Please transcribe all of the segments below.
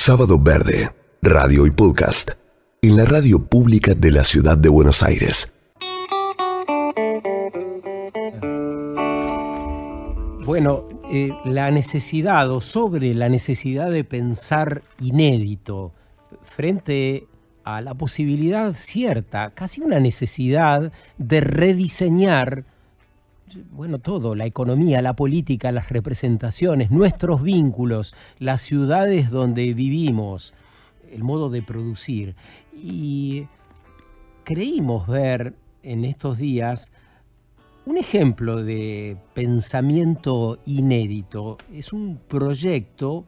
Sábado Verde, radio y podcast, en la radio pública de la ciudad de Buenos Aires. Bueno, la necesidad o sobre la necesidad de pensar inédito frente a la posibilidad cierta, casi una necesidad de rediseñar, bueno, todo, la economía, la política, las representaciones, nuestros vínculos, las ciudades donde vivimos, el modo de producir. Y creímos ver en estos días un ejemplo de pensamiento inédito. Es un proyecto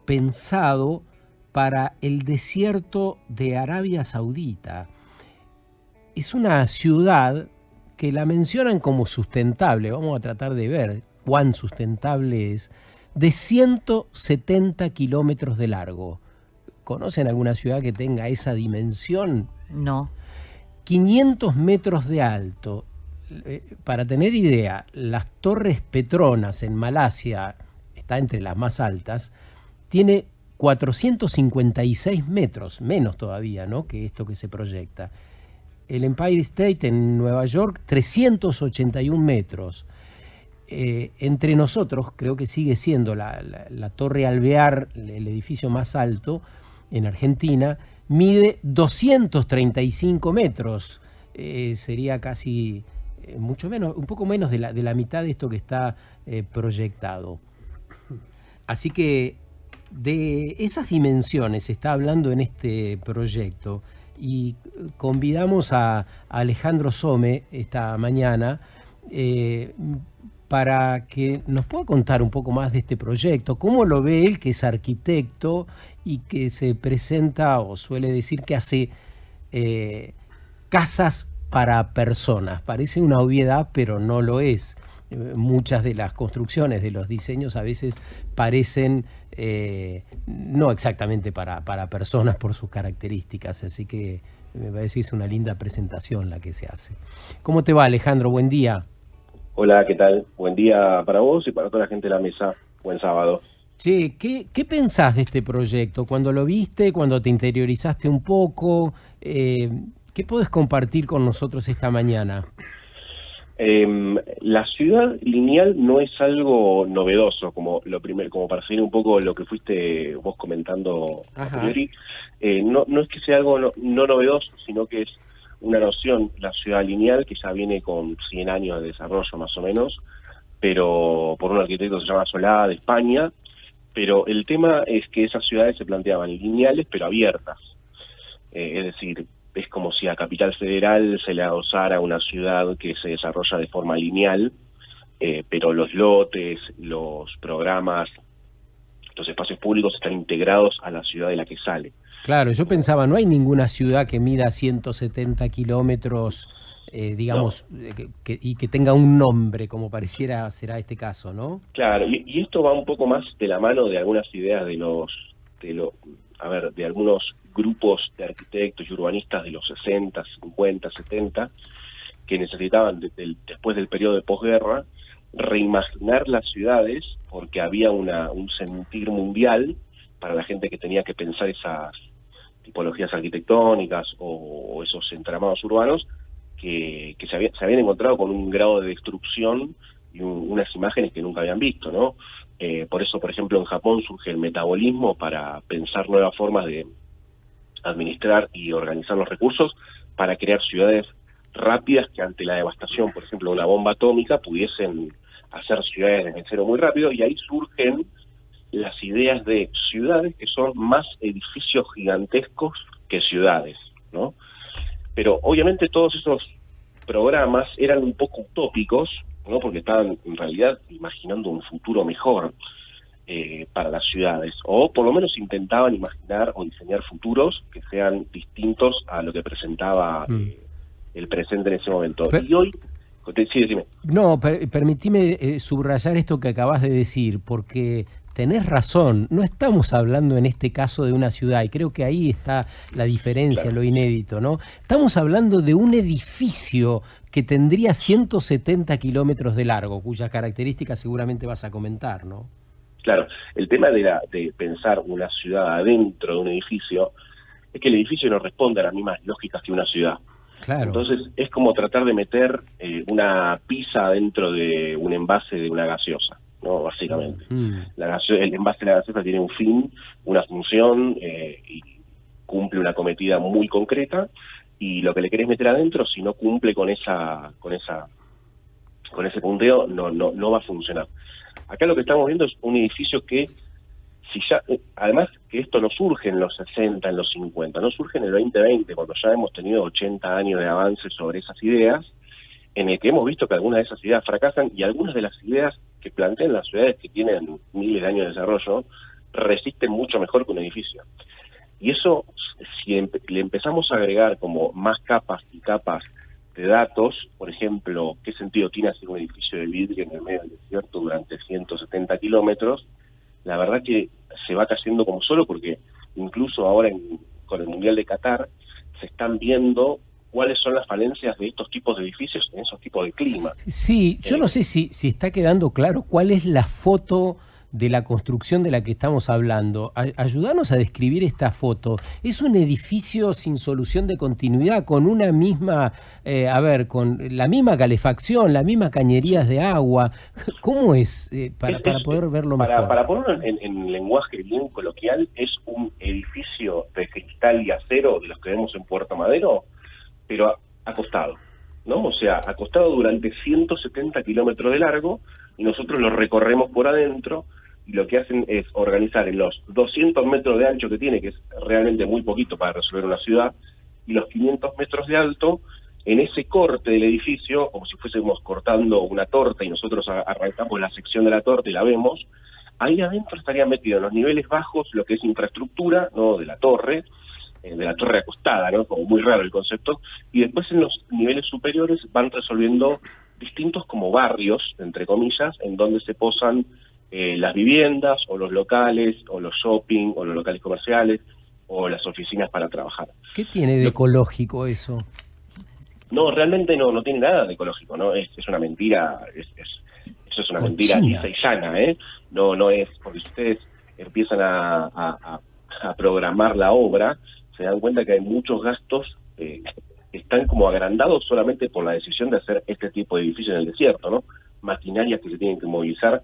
pensado para el desierto de Arabia Saudita. Es una ciudad que la mencionan como sustentable, vamos a tratar de ver cuán sustentable es, de 170 kilómetros de largo. ¿Conocen alguna ciudad que tenga esa dimensión? No. 500 metros de alto. Para tener idea, las Torres Petronas en Malasia, está entre las más altas, tiene 456 metros, menos todavía, ¿no?, que esto que se proyecta. El Empire State en Nueva York, 381 metros. Entre nosotros, creo que sigue siendo la Torre Alvear, el edificio más alto en Argentina, mide 235 metros. Sería casi mucho menos, un poco menos de la mitad de esto que está proyectado. Así que de esas dimensiones se está hablando en este proyecto. Y convidamos a Alejandro Some esta mañana para que nos pueda contar un poco más de este proyecto, cómo lo ve él, que es arquitecto y que se presenta o suele decir que hace casas para personas. Parece una obviedad, pero no lo es. Muchas de las construcciones, de los diseños, a veces parecen no exactamente para personas por sus características, así que me parece que es una linda presentación la que se hace. ¿Cómo te va, Alejandro? Buen día. Hola, ¿qué tal? Buen día para vos y para toda la gente de la mesa. Buen sábado. Che, ¿qué pensás de este proyecto? Cuando lo viste, cuando te interiorizaste un poco, ¿qué podés compartir con nosotros esta mañana? La ciudad lineal no es algo novedoso, como lo primero, como para seguir un poco lo que fuiste vos comentando a priori. No es que sea algo no novedoso, sino que es una noción, la ciudad lineal, que ya viene con 100 años de desarrollo más o menos, pero por un arquitecto que se llama Solá, de España. Pero el tema es que esas ciudades se planteaban lineales pero abiertas, es decir, es como si a Capital Federal se le adosara una ciudad que se desarrolla de forma lineal, pero los lotes, los programas, los espacios públicos están integrados a la ciudad de la que sale. Claro, yo pensaba, no hay ninguna ciudad que mida 170 kilómetros, digamos, no, y que tenga un nombre, como pareciera será este caso, ¿no? Claro, y esto va un poco más de la mano de algunas ideas de algunos grupos de arquitectos y urbanistas de los 60, 50, 70, que necesitaban, después del periodo de posguerra, reimaginar las ciudades, porque había un sentir mundial para la gente que tenía que pensar esas tipologías arquitectónicas o esos entramados urbanos, que se habían encontrado con un grado de destrucción y unas imágenes que nunca habían visto, ¿no? Por eso, por ejemplo, en Japón surge el metabolismo para pensar nuevas formas de administrar y organizar los recursos para crear ciudades rápidas que ante la devastación, por ejemplo, de una bomba atómica, pudiesen hacer ciudades desde cero muy rápido, y ahí surgen las ideas de ciudades que son más edificios gigantescos que ciudades, ¿no? Pero obviamente todos esos programas eran un poco utópicos, ¿no? Porque estaban en realidad imaginando un futuro mejor para las ciudades, o por lo menos intentaban imaginar o diseñar futuros que sean distintos a lo que presentaba el presente en ese momento. Y hoy, sí, decime. No, permitime subrayar esto que acabas de decir, porque tenés razón, no estamos hablando en este caso de una ciudad, y creo que ahí está la diferencia, claro, lo inédito, ¿no? Estamos hablando de un edificio que tendría 170 kilómetros de largo, cuyas características seguramente vas a comentar, ¿no? Claro, el tema de pensar una ciudad adentro de un edificio es que el edificio no responde a las mismas lógicas que una ciudad. Claro. Entonces es como tratar de meter una pizza dentro de un envase de una gaseosa, ¿no? Básicamente. El envase de la gaseosa tiene un fin, una función y cumple una cometida muy concreta, y lo que le querés meter adentro, si no cumple con ese punteo, no va a funcionar. Acá lo que estamos viendo es un edificio que, si ya, además que esto no surge en los 60, en los 50, no surge en el 2020, cuando ya hemos tenido 80 años de avance sobre esas ideas, en el que hemos visto que algunas de esas ideas fracasan, y algunas de las ideas que plantean las ciudades que tienen miles de años de desarrollo resisten mucho mejor que un edificio. Y eso, si le empezamos a agregar como más capas y capas de datos, por ejemplo, qué sentido tiene hacer un edificio de vidrio en el medio del desierto durante 170 kilómetros, la verdad que se va cayendo como solo, porque incluso ahora con el Mundial de Qatar se están viendo cuáles son las falencias de estos tipos de edificios en esos tipos de clima. Sí, yo no sé si está quedando claro cuál es la foto de la construcción de la que estamos hablando. Ayúdanos a describir esta foto. Es un edificio sin solución de continuidad, con una misma, con la misma calefacción, las mismas cañerías de agua. ¿Cómo es? Para poder verlo mejor. Para ponerlo en lenguaje bien coloquial, es un edificio de cristal y acero de los que vemos en Puerto Madero, pero acostado, ¿no? O sea, acostado durante 170 kilómetros de largo, y nosotros lo recorremos por adentro, y lo que hacen es organizar en los 200 metros de ancho que tiene, que es realmente muy poquito para resolver una ciudad, y los 500 metros de alto, en ese corte del edificio, como si fuésemos cortando una torta y nosotros arrancamos la sección de la torta y la vemos, ahí adentro estaría metido en los niveles bajos lo que es infraestructura, ¿no?, de la torre acostada, ¿no?, como muy raro el concepto, y después en los niveles superiores van resolviendo distintos como barrios, entre comillas, en donde se posan las viviendas, o los locales, o los shopping, o los locales comerciales, o las oficinas para trabajar. ¿Qué tiene de ecológico eso? No, realmente no tiene nada de ecológico, ¿no? Es una mentira, eso es una mentira lisa y llana, ¿eh? No es, porque si ustedes empiezan a programar la obra, se dan cuenta que hay muchos gastos que están como agrandados solamente por la decisión de hacer este tipo de edificios en el desierto, ¿no? Maquinarias que se tienen que movilizar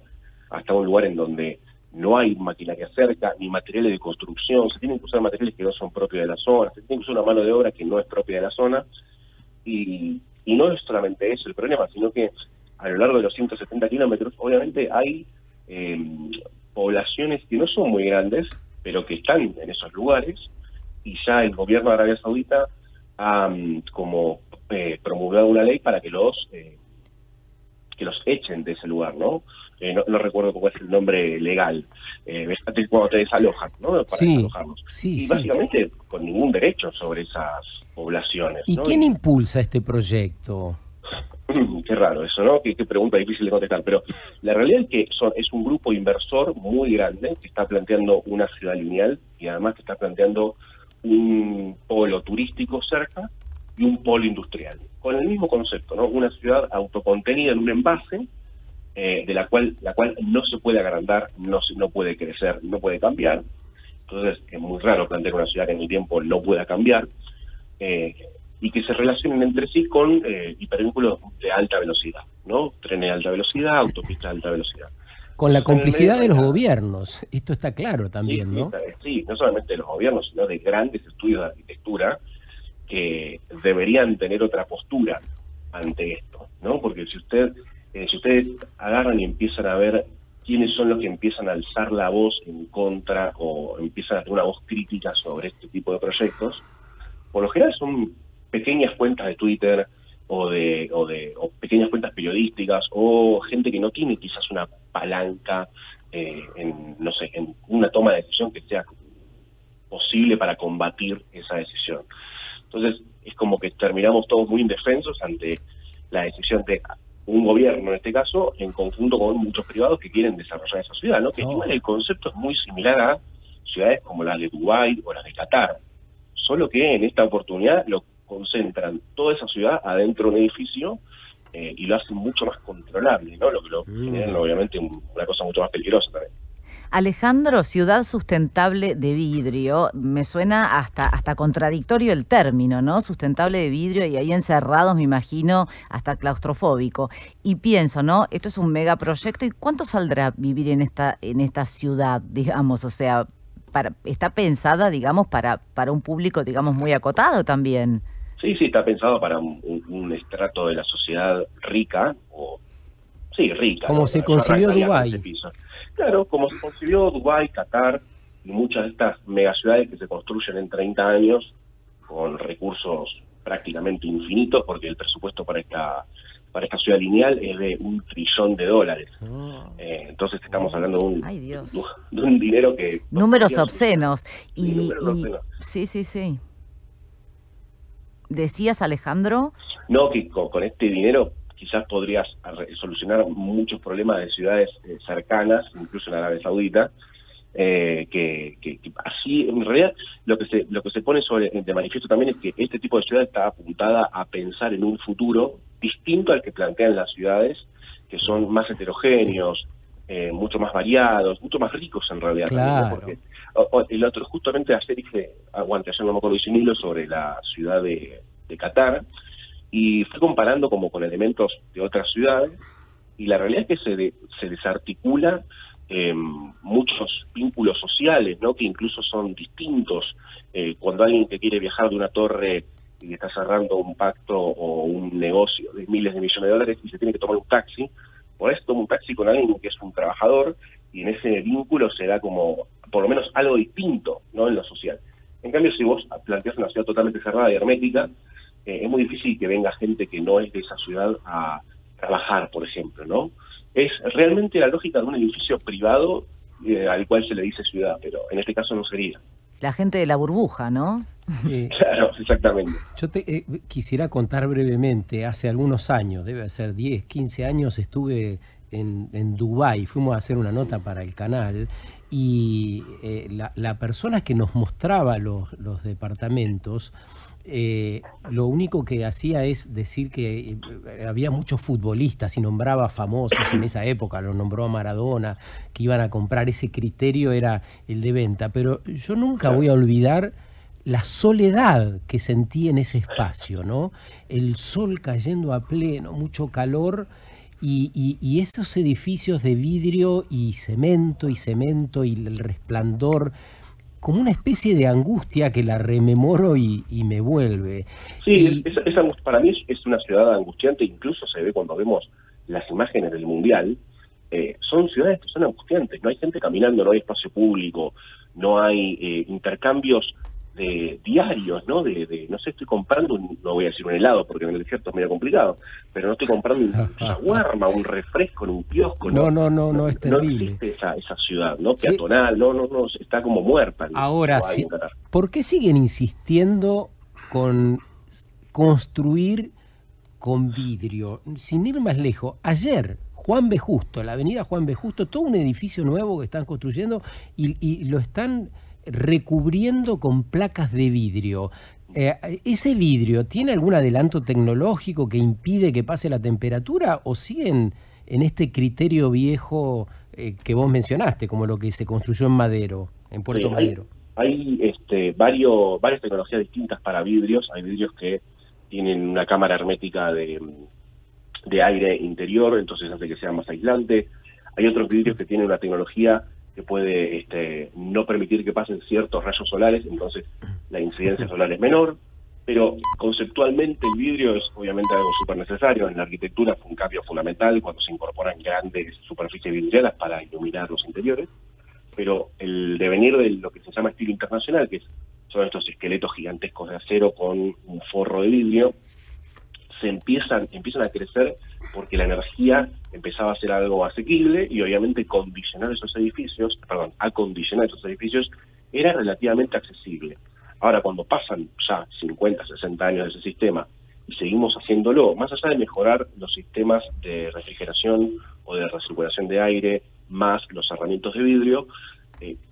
hasta un lugar en donde no hay maquinaria cerca, ni materiales de construcción, se tienen que usar materiales que no son propios de la zona, se tiene que usar una mano de obra que no es propia de la zona, y no es solamente eso el problema, sino que a lo largo de los 170 kilómetros, obviamente hay poblaciones que no son muy grandes, pero que están en esos lugares, y ya el gobierno de Arabia Saudita ha promulgado una ley para que los echen de ese lugar, ¿no? No recuerdo cómo es el nombre legal, cuando te desalojan, ¿no? Para desalojarlos. Y básicamente con ningún derecho sobre esas poblaciones, ¿Y ¿no? quién impulsa este proyecto? Qué raro eso, ¿no? Qué pregunta difícil de contestar, pero la realidad es que es un grupo inversor muy grande que está planteando una ciudad lineal, y además que está planteando un polo turístico cerca y un polo industrial, con el mismo concepto, ¿no? Una ciudad autocontenida en un envase, de la cual no se puede agrandar, no puede crecer, no puede cambiar. Entonces es muy raro plantear una ciudad que en el tiempo no pueda cambiar, y que se relacionen entre sí con hipervínculos de alta velocidad, ¿no? Trenes de alta velocidad, autopistas de alta velocidad. Con la complicidad de los gobiernos, esto está claro también, sí, ¿no? Sí, no solamente de los gobiernos, sino de grandes estudios de arquitectura que deberían tener otra postura ante esto, ¿no? Porque si ustedes agarran y empiezan a ver quiénes son los que empiezan a alzar la voz en contra o empiezan a tener una voz crítica sobre este tipo de proyectos, por lo general son pequeñas cuentas de Twitter o pequeñas cuentas periodísticas, o gente que no tiene quizás una palanca en una toma de decisión que sea posible para combatir esa decisión. Entonces es como que terminamos todos muy indefensos ante la decisión de un gobierno, en este caso, en conjunto con muchos privados que quieren desarrollar esa ciudad, ¿no? Que igual el concepto es muy similar a ciudades como las de Dubái o las de Qatar, solo que en esta oportunidad lo concentran toda esa ciudad adentro de un edificio, y lo hacen mucho más controlable, ¿no? Lo que lo genera obviamente una cosa mucho más peligrosa también. Alejandro, ciudad sustentable de vidrio, me suena hasta contradictorio el término, ¿no? Sustentable de vidrio y ahí encerrados, me imagino, hasta claustrofóbico. Y pienso, ¿no? Esto es un megaproyecto, ¿y cuánto saldrá vivir en esta ciudad, digamos? O sea, está pensada, digamos, para un público, digamos, muy acotado también. Sí, está pensado para un estrato de la sociedad rica, rica. Como se concibió Dubái. Claro, como se concibió Dubái, Qatar y muchas de estas megaciudades que se construyen en 30 años con recursos prácticamente infinitos, porque el presupuesto para esta ciudad lineal es de $1 trillón. Entonces estamos hablando de un dinero que... Números obscenos. Números obscenos. Sí. ¿Decías, Alejandro? No, que con este dinero quizás podrías solucionar muchos problemas de ciudades cercanas, incluso en Arabia Saudita, que así, en realidad, lo que se pone de manifiesto también es que este tipo de ciudad está apuntada a pensar en un futuro distinto al que plantean las ciudades, que son más heterogéneos, mucho más variados, mucho más ricos en realidad. Claro. También, porque el otro, justamente ayer ayer no me acuerdo, hice un hilo sobre la ciudad de Qatar, y fui comparando como con elementos de otras ciudades, y la realidad es que se desarticula muchos vínculos sociales, ¿no? Que incluso son distintos. Cuando alguien que quiere viajar de una torre y está cerrando un pacto o un negocio de miles de millones de dólares y se tiene que tomar un taxi, por eso toma un taxi con alguien que es un trabajador, y en ese vínculo se da como, por lo menos, algo distinto, ¿no? En lo social. En cambio, si vos planteás una ciudad totalmente cerrada y hermética, es muy difícil que venga gente que no es de esa ciudad a trabajar, por ejemplo, ¿no? Es realmente la lógica de un edificio privado al cual se le dice ciudad, pero en este caso no sería. La gente de la burbuja, ¿no? Claro, exactamente. Yo te quisiera contar brevemente, hace algunos años, debe ser 10, 15 años, estuve en Dubái, fuimos a hacer una nota para el canal, y la persona que nos mostraba los departamentos, lo único que hacía es decir que había muchos futbolistas y nombraba famosos en esa época, lo nombró a Maradona, que iban a comprar. Ese criterio era el de venta, pero yo nunca voy a olvidar la soledad que sentí en ese espacio, ¿no? El sol cayendo a pleno, mucho calor, y esos edificios de vidrio y cemento y el resplandor, como una especie de angustia que la rememoro y me vuelve. Sí, para mí es una ciudad angustiante, incluso se ve cuando vemos las imágenes del Mundial. Son ciudades que son angustiantes, no hay gente caminando, no hay espacio público, no hay intercambios diarios, ¿no? No sé, estoy comprando, no voy a decir un helado porque en el desierto es medio complicado, pero no estoy comprando un shawarma, un refresco en un kiosco. No, es terrible. No existe esa ciudad, ¿no? Peatonal, no, está como muerta. Ahora sí, ¿por qué siguen insistiendo con construir con vidrio? Sin ir más lejos, ayer Juan B. Justo, la avenida Juan B. Justo, todo un edificio nuevo que están construyendo y lo están recubriendo con placas de vidrio. ¿Ese vidrio tiene algún adelanto tecnológico que impide que pase la temperatura o siguen en este criterio viejo que vos mencionaste, como lo que se construyó en Madero, en Puerto Madero? Hay varias tecnologías distintas para vidrios. Hay vidrios que tienen una cámara hermética de aire interior, entonces hace que sea más aislante. Hay otros vidrios que tienen una tecnología que puede no permitir que pasen ciertos rayos solares, entonces la incidencia solar es menor, pero conceptualmente el vidrio es obviamente algo súper necesario. En la arquitectura fue un cambio fundamental cuando se incorporan grandes superficies vidriadas para iluminar los interiores, pero el devenir de lo que se llama estilo internacional, que son estos esqueletos gigantescos de acero con un forro de vidrio, empiezan a crecer porque la energía empezaba a ser algo asequible y obviamente acondicionar esos edificios era relativamente accesible. Ahora, cuando pasan ya 50, 60 años de ese sistema y seguimos haciéndolo, más allá de mejorar los sistemas de refrigeración o de recirculación de aire, más los cerramientos de vidrio,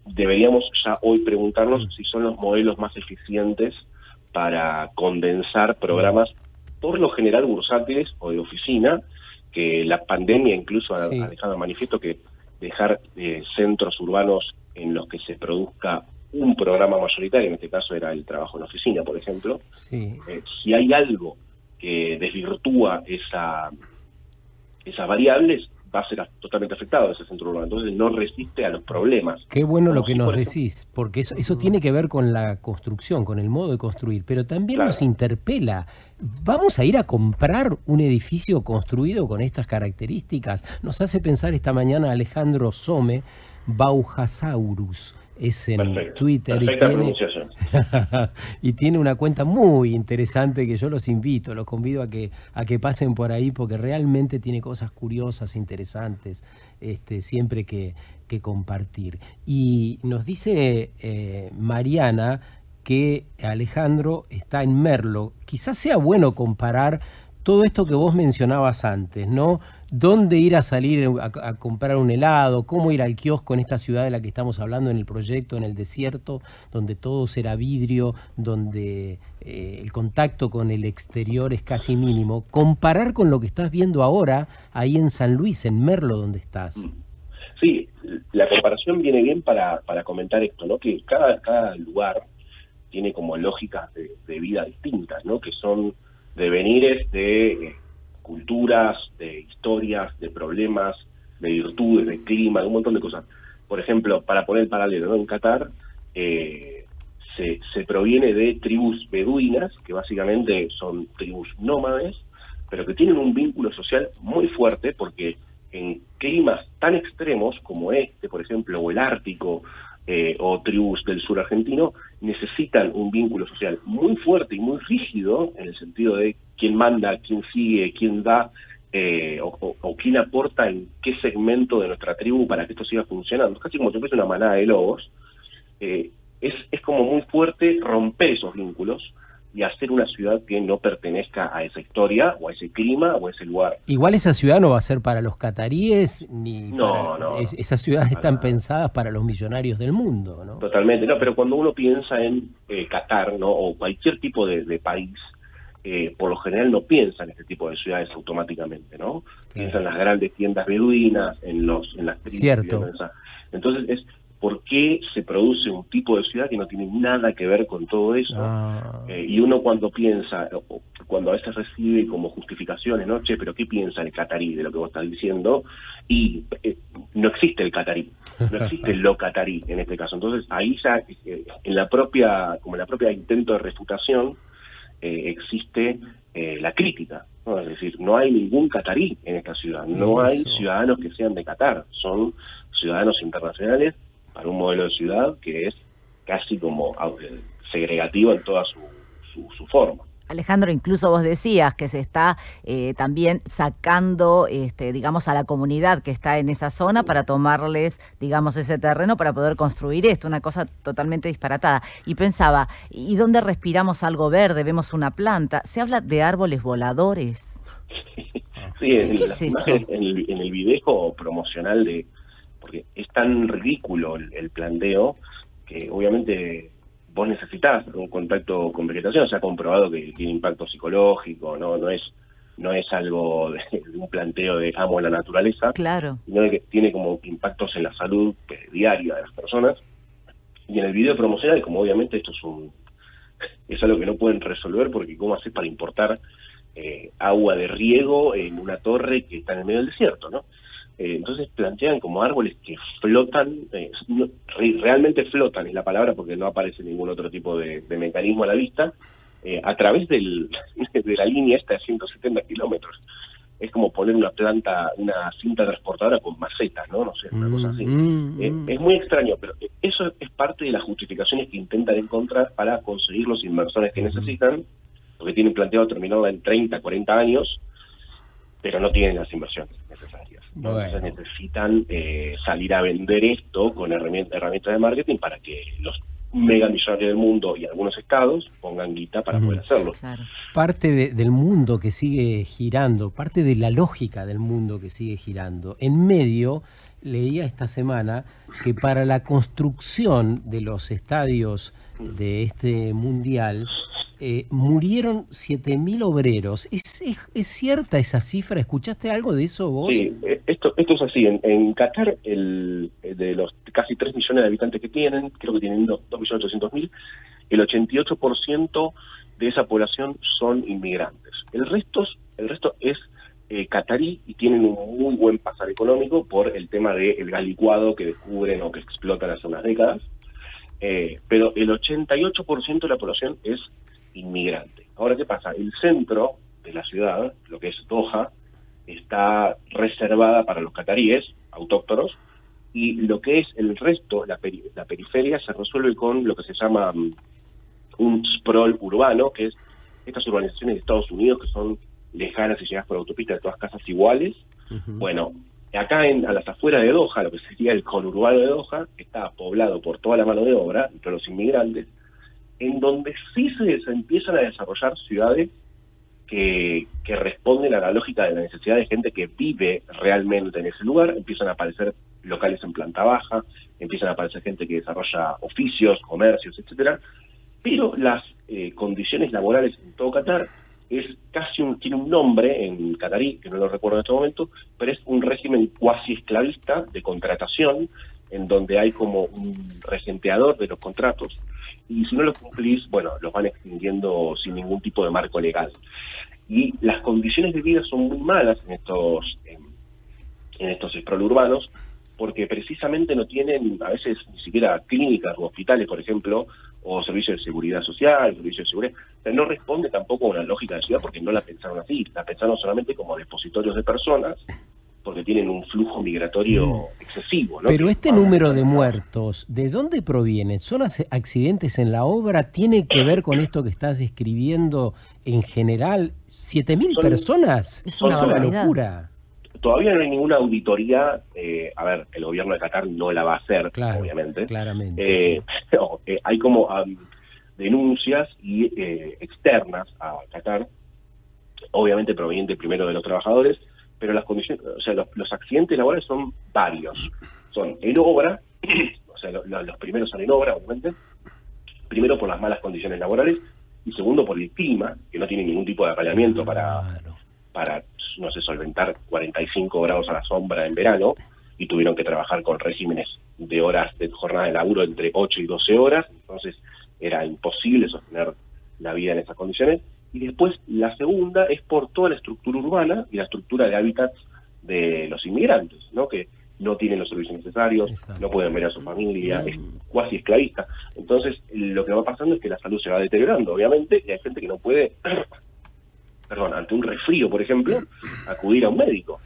deberíamos ya hoy preguntarnos si son los modelos más eficientes para condensar programas por lo general bursátiles o de oficina, que la pandemia incluso ha dejado de manifiesto que dejar centros urbanos en los que se produzca un programa mayoritario, en este caso era el trabajo en oficina, por ejemplo. Sí. Si hay algo que desvirtúa esas variables, va a ser totalmente afectado ese centro urbano, entonces no resiste a los problemas. Qué bueno lo que nos decís, porque eso tiene que ver con la construcción, con el modo de construir, pero también Claro. nos interpela. ¿Vamos a ir a comprar un edificio construido con estas características? Nos hace pensar esta mañana Alejandro Some, Bauhasaurus, es en Perfecto. Twitter Perfecta pronunciación. y tiene una cuenta muy interesante que yo los convido a que pasen por ahí porque realmente tiene cosas curiosas, interesantes, siempre que compartir. Y nos dice Mariana que Alejandro está en Merlo. Quizás sea bueno comparar todo esto que vos mencionabas antes, ¿no? ¿Dónde ir a salir a comprar un helado? ¿Cómo ir al kiosco en esta ciudad de la que estamos hablando, en el proyecto, en el desierto, donde todo será vidrio, donde el contacto con el exterior es casi mínimo? Comparar con lo que estás viendo ahora ahí en San Luis, en Merlo, donde estás. Sí, la comparación viene bien para comentar esto, ¿no? Que cada lugar tiene como lógicas de vida distintas, ¿no? Que son devenires de culturas, de historias, de problemas, de virtudes, de clima, de un montón de cosas. Por ejemplo, para poner el paralelo, ¿no? En Qatar se proviene de tribus beduinas, que básicamente son tribus nómades, pero que tienen un vínculo social muy fuerte porque en climas tan extremos como este, por ejemplo, o el Ártico, o tribus del sur argentino, necesitan un vínculo social muy fuerte y muy rígido, en el sentido de quién manda, quién sigue, quién da, o quién aporta en qué segmento de nuestra tribu para que esto siga funcionando. Casi como si fuese una manada de lobos. Es como muy fuerte romper esos vínculos y hacer una ciudad que no pertenezca a esa historia, o a ese clima, o a ese lugar. Igual esa ciudad no va a ser para los cataríes, No. Esas ciudades están pensadas para los millonarios del mundo, ¿no? Totalmente, no, pero cuando uno piensa en Qatar, ¿no? O cualquier tipo de país, por lo general no piensa en este tipo de ciudades automáticamente, ¿no? Claro. Piensa en las grandes tiendas beduinas, en las tribus. Cierto. Entonces es por qué se produce un tipo de ciudad que no tiene nada que ver con todo eso. Y uno cuando piensa, cuando a veces recibe como justificaciones, ¿no? Che, pero ¿qué piensa el catarí de lo que vos estás diciendo? Y no existe el catarí, no existe lo catarí en este caso. Entonces ahí ya, en la propia intento de refutación, existe la crítica, ¿no? Es decir, no hay ningún catarí en esta ciudad, no hay ciudadanos que sean de Qatar, son ciudadanos internacionales para un modelo de ciudad que es casi como segregativo en toda su forma. Alejandro, incluso vos decías que se está también sacando, digamos, a la comunidad que está en esa zona para tomarles, digamos, ese terreno para poder construir esto, una cosa totalmente disparatada. Y pensaba, ¿y dónde respiramos algo verde? Vemos una planta. Se habla de árboles voladores. Sí, en el video promocional porque es tan ridículo el planteo que obviamente vos necesitas un contacto con vegetación. Se ha comprobado que tiene impacto psicológico, no es algo de un planteo de amo la naturaleza, claro, sino que tiene como impactos en la salud diaria de las personas. Y en el video promocional, como obviamente esto es algo que no pueden resolver, porque ¿cómo haces para importar agua de riego en una torre que está en el medio del desierto, ¿no? Entonces plantean como árboles que flotan, realmente flotan es la palabra porque no aparece ningún otro tipo de mecanismo a la vista, a través de la línea esta de 170 kilómetros. Es como poner una cinta transportadora con macetas, ¿no? No sé, una cosa así. Es muy extraño, pero eso es parte de las justificaciones que intentan encontrar para conseguir los inversores que necesitan, porque tienen planteado terminarla en 30, 40 años, pero no tienen las inversiones necesarias. Bueno. Entonces necesitan salir a vender esto con herramientas de marketing para que los megamillonarios del mundo y algunos estados pongan guita para poder hacerlo. Claro. Parte del mundo que sigue girando, parte de la lógica del mundo que sigue girando. En medio, leía esta semana que para la construcción de los estadios de este mundial, murieron 7.000 obreros. ¿Es cierta esa cifra? ¿Escuchaste algo de eso vos? Sí, esto es así. En Qatar, de los casi 3 millones de habitantes que tienen, creo que tienen 2.800.000, el 88% de esa población son inmigrantes. El resto es catarí y tienen un muy buen pasar económico por el tema del gas licuado que descubren o que explotan hace unas décadas. Pero el 88% de la población es inmigrante. Ahora, ¿qué pasa? El centro de la ciudad, lo que es Doha, está reservada para los cataríes autóctonos, y lo que es el resto, la periferia, se resuelve con lo que se llama un sprawl urbano, que es estas urbanizaciones de Estados Unidos que son lejanas y llegas por autopista de todas casas iguales. Bueno, acá a las afueras de Doha, lo que sería el conurbano de Doha, está poblado por toda la mano de obra, entre los inmigrantes, en donde sí se empiezan a desarrollar ciudades que responden a la lógica de la necesidad de gente que vive realmente en ese lugar. Empiezan a aparecer locales en planta baja, empiezan a aparecer gente que desarrolla oficios, comercios, etcétera. Pero las condiciones laborales en todo Qatar tiene un nombre en catarí, que no lo recuerdo en este momento, pero es un régimen cuasi esclavista de contratación, en donde hay como un regenteador de los contratos, y si no los cumplís, bueno, los van extinguiendo sin ningún tipo de marco legal. Y las condiciones de vida son muy malas en estos sprawl urbanos, porque precisamente no tienen a veces ni siquiera clínicas o hospitales, por ejemplo, o servicios de seguridad social, servicios de seguridad. O sea, no responde tampoco a una lógica de ciudad, porque no la pensaron así, la pensaron solamente como depositorios de personas, porque tienen un flujo migratorio excesivo, ¿no? Pero este número de muertos, ¿de dónde proviene? ¿Son accidentes en la obra? ¿Tiene que ver con esto que estás describiendo en general? ¿7.000 personas? Es una locura. Todavía no hay ninguna auditoría. A ver, el gobierno de Qatar no la va a hacer, claro, obviamente. Claramente. Sí. Pero, hay como denuncias externas a Qatar, obviamente provenientes primero de los trabajadores, pero las condiciones, o sea, los accidentes laborales son varios. Son en obra, o sea, los primeros son en obra, obviamente. Primero por las malas condiciones laborales, y segundo por el clima, que no tiene ningún tipo de apaleamiento para, no sé, solventar 45 grados a la sombra en verano, y tuvieron que trabajar con regímenes de horas de jornada de laburo entre 8 y 12 horas, entonces era imposible sostener la vida en esas condiciones. Y después la segunda es por toda la estructura urbana y la estructura de hábitats de los inmigrantes, ¿no? Que no tienen los servicios necesarios, exacto, no pueden ver a su familia, es cuasi esclavista. Entonces lo que va pasando es que la salud se va deteriorando, obviamente, y hay gente que no puede, ante un resfrío, por ejemplo, acudir a un médico,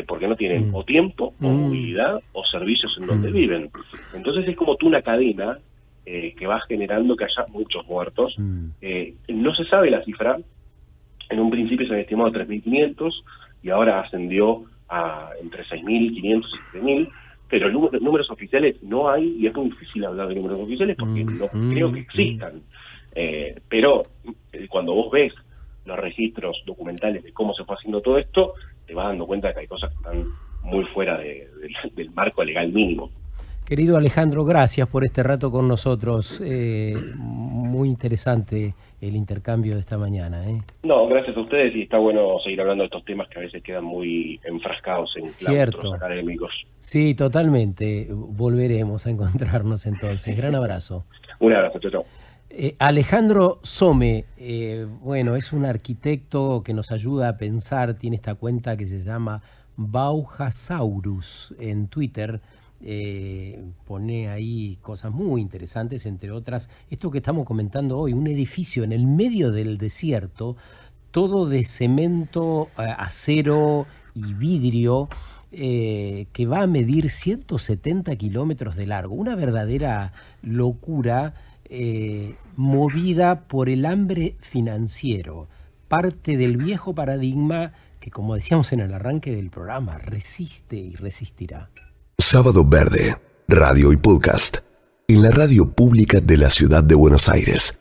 porque no tienen o tiempo, o movilidad, o servicios en donde viven. Entonces es como una cadena que va generando que haya muchos muertos. No se sabe la cifra. En un principio se había estimado 3.500 y ahora ascendió a entre 6.500 y 7.000, pero números oficiales no hay, y es muy difícil hablar de números oficiales porque no creo que existan. Pero cuando vos ves los registros documentales de cómo se fue haciendo todo esto, te vas dando cuenta de que hay cosas que están muy fuera del marco legal mínimo. Querido Alejandro, gracias por este rato con nosotros. Muy interesante el intercambio de esta mañana. No, gracias a ustedes, y está bueno seguir hablando de estos temas que a veces quedan muy enfrascados en claustros académicos. Sí, totalmente. Volveremos a encontrarnos entonces. Gran abrazo. Un abrazo, chau. Alejandro Some, bueno, es un arquitecto que nos ayuda a pensar, tiene esta cuenta que se llama Bauhasaurus en Twitter. Pone ahí cosas muy interesantes, entre otras esto que estamos comentando hoy, un edificio en el medio del desierto, todo de cemento, acero y vidrio, que va a medir 170 kilómetros de largo, una verdadera locura, movida por el hambre financiero, parte del viejo paradigma que, como decíamos en el arranque del programa, resiste y resistirá. Sábado Verde, radio y podcast, en la radio pública de la ciudad de Buenos Aires.